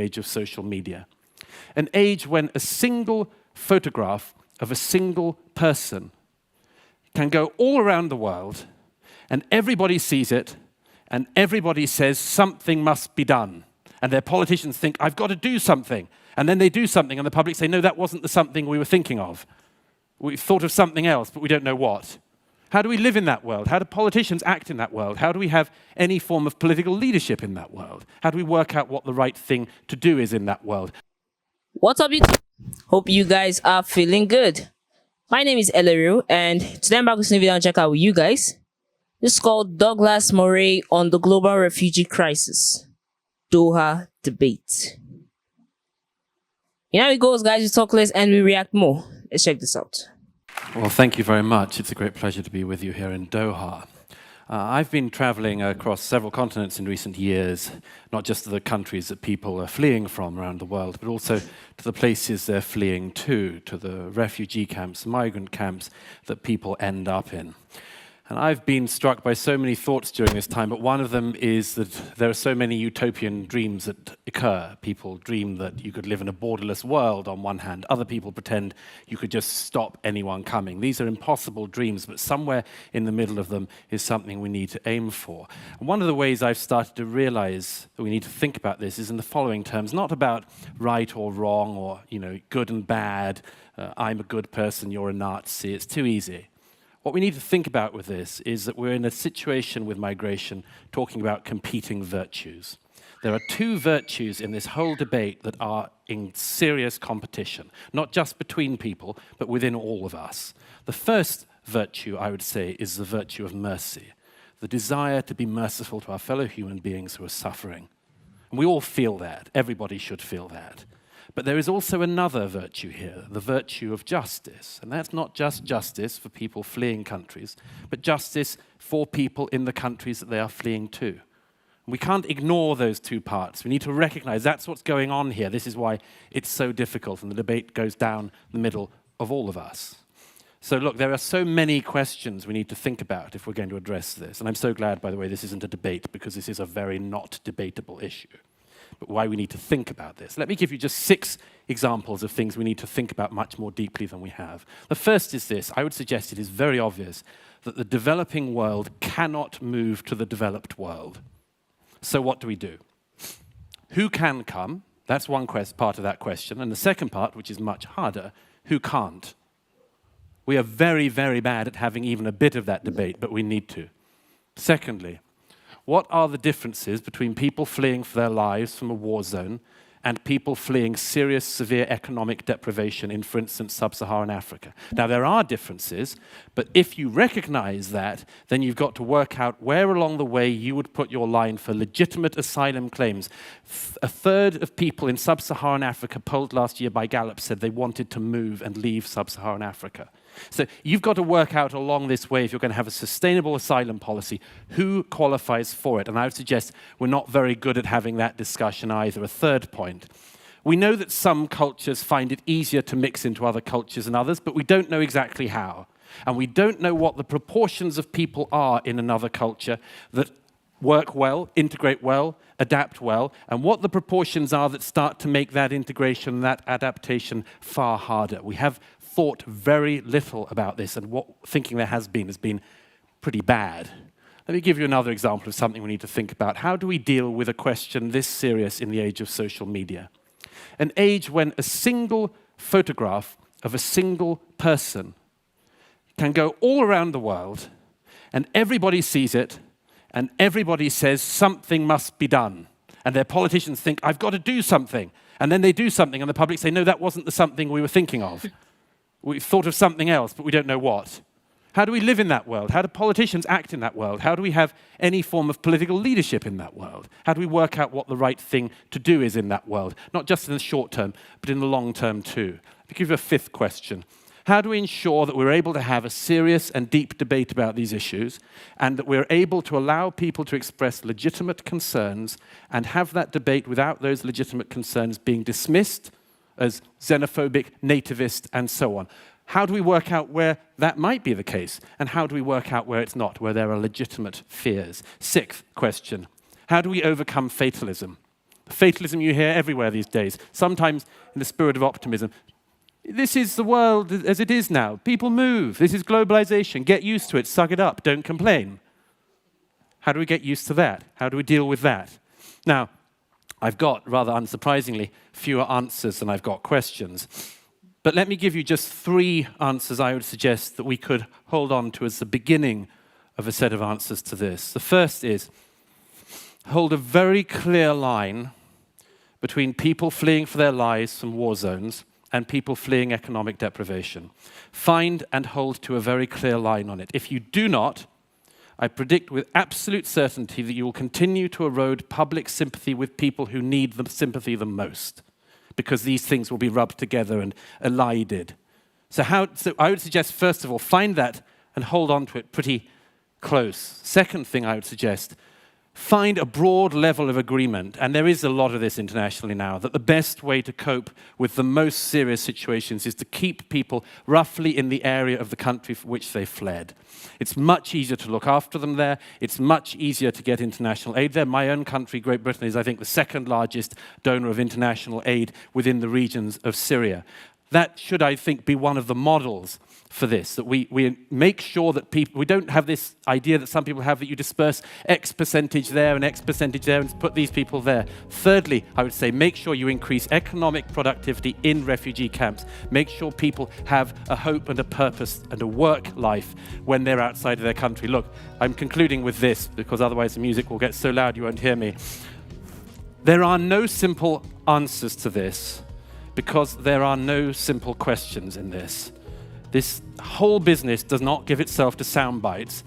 age of social media. An age when a single photograph of a single person can go all around the world, and everybody sees it, and everybody says something must be done. And their politicians think, I've got to do something. And then they do something, and the public say, no, that wasn't the something we were thinking of. We've thought of something else, but we don't know what. How do we live in that world? How do politicians act in that world? How do we have any form of political leadership in that world? How do we work out what the right thing to do is in that world? What's up, YouTube? Hope you guys are feeling good. My name is Eleru, and today I'm back with a new video and check out with you guys. This is called Douglas Murray on the Global Refugee Crisis. Doha Debate. You know how it goes, guys. We talk less and we react more. Let's check this out. Well, thank you very much. It's a great pleasure to be with you here in Doha. I've been traveling across several continents in recent years, not just to the countries that people are fleeing from around the world, but also to the places they're fleeing to the refugee camps, migrant camps that people end up in. And I've been struck by so many thoughts during this time, but one of them is that there are so many utopian dreams that occur. People dream that you could live in a borderless world on one hand. Other people pretend you could just stop anyone coming. These are impossible dreams, but somewhere in the middle of them is something we need to aim for. And one of the ways I've started to realize that we need to think about this is in the following terms, not about right or wrong or, good and bad. I'm a good person, you're a Nazi. It's too easy. What we need to think about with this is that we're in a situation with migration talking about competing virtues. There are two virtues in this whole debate that are in serious competition, not just between people, but within all of us. The first virtue, I would say, is the virtue of mercy, the desire to be merciful to our fellow human beings who are suffering. And we all feel that. Everybody should feel that. But there is also another virtue here, the virtue of justice. And that's not just justice for people fleeing countries, but justice for people in the countries that they are fleeing to. And we can't ignore those two parts. We need to recognize that's what's going on here. This is why it's so difficult, and the debate goes down the middle of all of us. So look, there are so many questions we need to think about if we're going to address this. And I'm so glad, by the way, this isn't a debate, because this is a very not debatable issue. But why we need to think about this. Let me give you just 6 examples of things we need to think about much more deeply than we have. The first is this. I would suggest it is very obvious that the developing world cannot move to the developed world. So what do we do? Who can come? That's one part of that question. And the second part, which is much harder, who can't? We are very, very bad at having even a bit of that debate, but we need to. Secondly, what are the differences between people fleeing for their lives from a war zone and people fleeing serious, severe economic deprivation in, for instance, sub-Saharan Africa? Now, there are differences, but if you recognize that, then you've got to work out where along the way you would put your line for legitimate asylum claims. A third of people in sub-Saharan Africa polled last year by Gallup said they wanted to move and leave sub-Saharan Africa. So you've got to work out along this way, if you're going to have a sustainable asylum policy, who qualifies for it. And I would suggest we're not very good at having that discussion either. A third point. We know that some cultures find it easier to mix into other cultures than others, but we don't know exactly how. And we don't know what the proportions of people are in another culture that work well, integrate well, adapt well, and what the proportions are that start to make that integration, that adaptation far harder. We have thought very little about this, and what thinking there has been pretty bad. Let me give you another example of something we need to think about. How do we deal with a question this serious in the age of social media? An age when a single photograph of a single person can go all around the world, and everybody sees it, and everybody says something must be done. And their politicians think, I've got to do something. And then they do something, and the public say, no, that wasn't the something we were thinking of. We've thought of something else, but we don't know what. How do we live in that world? How do politicians act in that world? How do we have any form of political leadership in that world? How do we work out what the right thing to do is in that world? Not just in the short term, but in the long term too. Let me give you a 5th question. How do we ensure that we're able to have a serious and deep debate about these issues, and that we're able to allow people to express legitimate concerns and have that debate without those legitimate concerns being dismissed as xenophobic, nativist, and so on? How do we work out where that might be the case? And how do we work out where it's not, where there are legitimate fears? 6th question. How do we overcome fatalism? The fatalism you hear everywhere these days, sometimes in the spirit of optimism. This is the world as it is now. People move. This is globalization. Get used to it. Suck it up. Don't complain. How do we get used to that? How do we deal with that? Now, I've got, rather unsurprisingly, fewer answers than I've got questions. But let me give you just 3 answers I would suggest that we could hold on to as the beginning of a set of answers to this. The first is, hold a very clear line between people fleeing for their lives from war zones and people fleeing economic deprivation. Find and hold to a very clear line on it. If you do not, I predict with absolute certainty that you will continue to erode public sympathy with people who need the sympathy the most, because these things will be rubbed together and elided. So I would suggest, first of all, find that and hold on to it pretty close. Second thing I would suggest, find a broad level of agreement, and there is a lot of this internationally now, that the best way to cope with the most serious situations is to keep people roughly in the area of the country for which they fled. It's much easier to look after them there. It's much easier to get international aid there. My own country, Great Britain, is, I think, the second largest donor of international aid within the regions of Syria. That should, I think, be one of the models for this, that we make sure that people, we don't have this idea that some people have that you disperse X percentage there and X percentage there and put these people there. Thirdly, I would say make sure you increase economic productivity in refugee camps. Make sure people have a hope and a purpose and a work life when they're outside of their country. Look, I'm concluding with this because otherwise the music will get so loud you won't hear me. There are no simple answers to this because there are no simple questions in this. This whole business does not give itself to sound bites,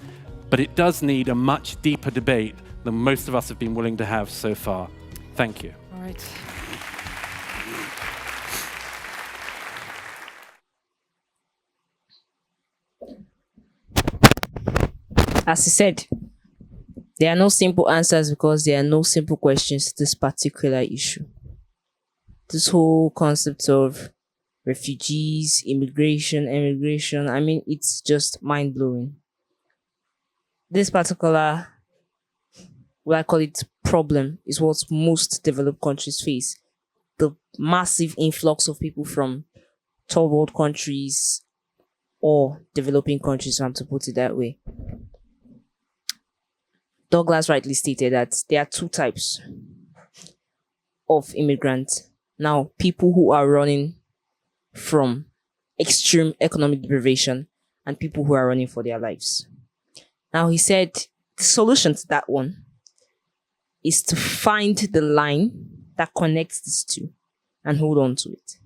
but it does need a much deeper debate than most of us have been willing to have so far. Thank you. All right. As he said, there are no simple answers because there are no simple questions to this particular issue. This whole concept of refugees, immigration, I mean, it's just mind-blowing. This particular, what I call it, problem is what most developed countries face. The massive influx of people from third world countries or developing countries, if I'm to put it that way. Douglas rightly stated that there are 2 types of immigrants. Now, people who are running from extreme economic deprivation and people who are running for their lives. Now, he said the solution to that one is to find the line that connects these 2 and hold on to it.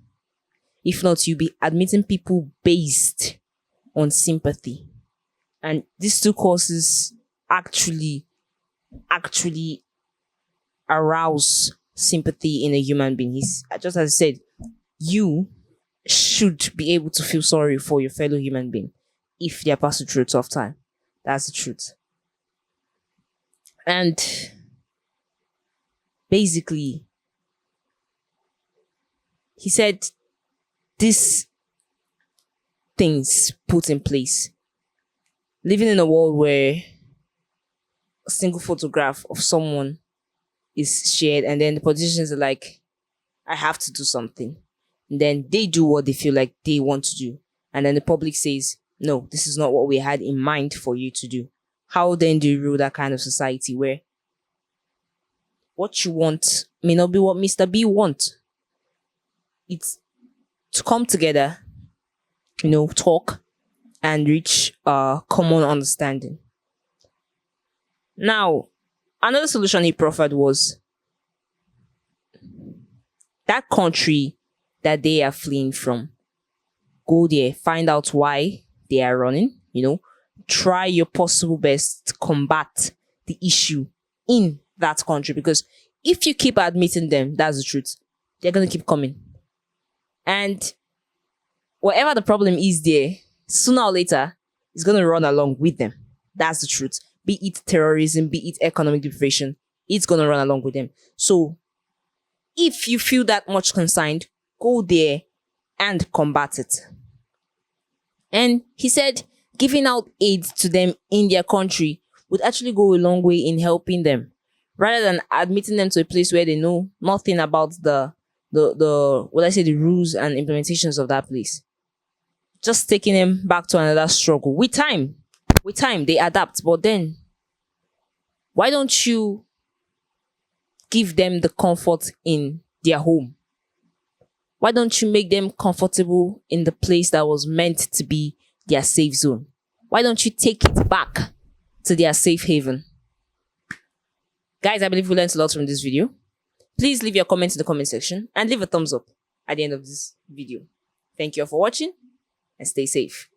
If not, you'll be admitting people based on sympathy. And these 2 causes actually arouse sympathy in a human being. Just as I said, you should be able to feel sorry for your fellow human being if they're passing through a tough time. That's the truth. And basically, he said these things put in place. Living in a world where a single photograph of someone is shared and then the politicians are like, I have to do something. And then they do what they feel like they want to do. And then the public says, no, this is not what we had in mind for you to do. How then do you rule that kind of society where what you want may not be what Mr. B wants? It's to come together, talk and reach a common understanding. Now, another solution he proffered was that country that they are fleeing from. Go there, find out why they are running, try your possible best to combat the issue in that country. Because if you keep admitting them, that's the truth, they're going to keep coming. And whatever the problem is there, sooner or later, it's going to run along with them. That's the truth. Be it terrorism, be it economic deprivation, it's going to run along with them. So if you feel that much concerned, go there and combat it. And he said giving out aid to them in their country would actually go a long way in helping them. rather than admitting them to a place where they know nothing about the rules and implementations of that place. Just taking them back to another struggle. With time they adapt, but then why don't you give them the comfort in their home? Why don't you make them comfortable in the place that was meant to be their safe zone? Why don't you take it back to their safe haven? Guys, I believe we learned a lot from this video. Please leave your comments in the comment section and leave a thumbs up at the end of this video. Thank you all for watching and stay safe.